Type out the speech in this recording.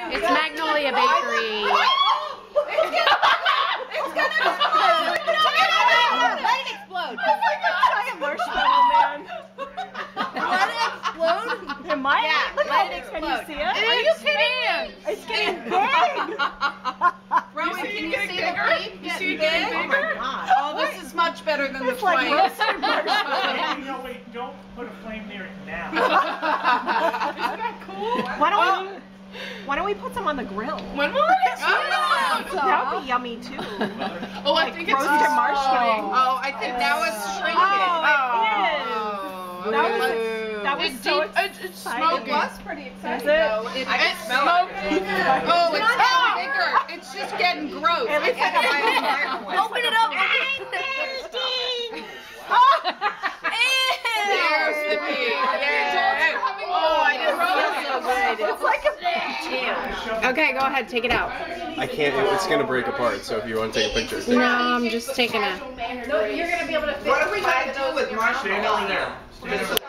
It's Magnolia Bakery. It's gonna explode! Let it explode! It's like a giant marshmallow man. Let it explode? It might? Yeah, Look let how, it can you explode. see it? Are you kidding? It's getting big! Rowan, can you see the Peep getting big? Oh my god. Oh, this is much better than It's the like flame. roasted marshmallow. No, wait, don't put a flame near it now. Isn't that cool? Why don't we put some on the grill? When will it That would be yummy too. Oh, I think it's roasted marshmallow. Oh, I think now it's shrinking. Oh, it is. That was so exciting. It was pretty exciting. Is it? Though. I can smell it. Oh, it's getting bigger. It's just getting gross. It looks like a microwave. Open it up! There's the Peep. Yeah. Oh, I didn't feel so good. It's like a Okay, go ahead, take it out. I can't, it's going to break apart, so if you want to take a picture. No, I'm just taking a... No, you're gonna be able to fit. What are we gonna do with marshmallows now?